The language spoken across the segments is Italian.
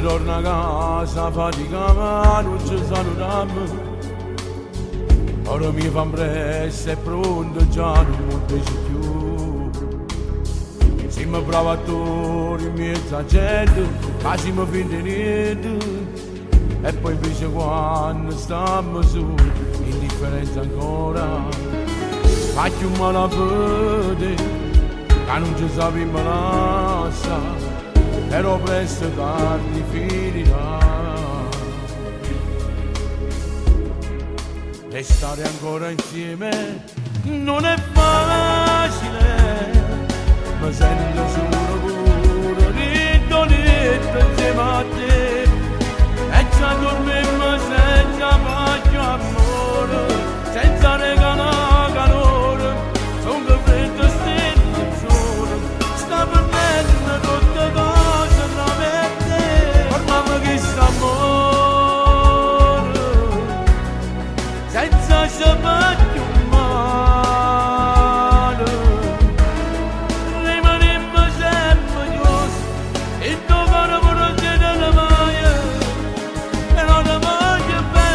Quando torno a casa fatica ma non ci salutiamo. Ora mi fa presto e pronto già non mi dice più. Siamo provatori in mezzo a gente, ma siamo finti niente. E poi invece quando stiamo su, indifferenza ancora. Faccio un malafede, che non ci sappiamo lasciare. Però presto o tardi finirà. E stare ancora insieme non è facile, ma sento solo pure ridolito insieme a te. E già dormimmo senza pace amore, senza regalare calore, sono che freddo stendo il sole, sta perdendo tutte cose tra me e te. Formavo chi sta amore, senza sapere male, rimanemmo sempre chiusi, e tu cara pure te ne vai, e non ti voglio bene.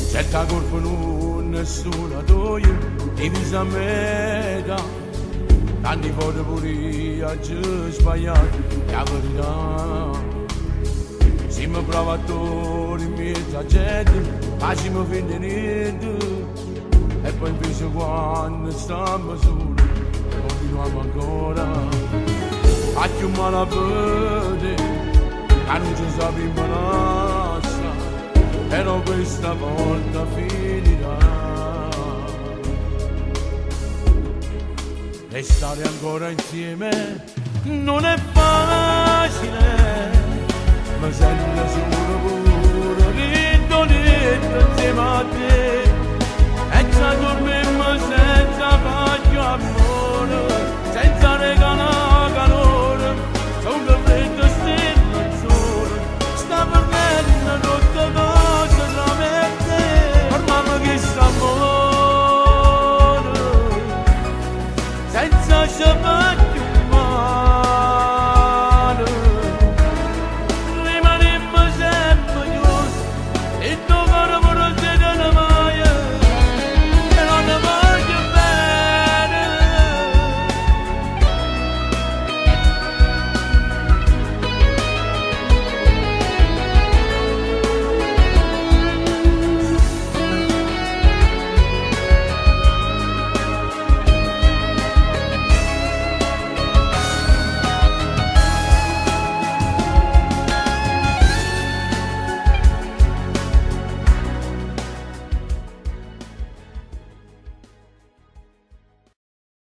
Certa colpa non nessuna tua, divisa a metà. Tanti volte pure io ho sbagliato, la verità. Siamo provatori in mezzo a gente, ma siamo finti niente. E poi invece quando stiamo soli, continuiamo ancora. Faccio un malafede, che non ci sappiamo lasciare. Però questa volta finirà. E stare ancora insieme non è facile, ma sento solo pure ridolito insieme a te.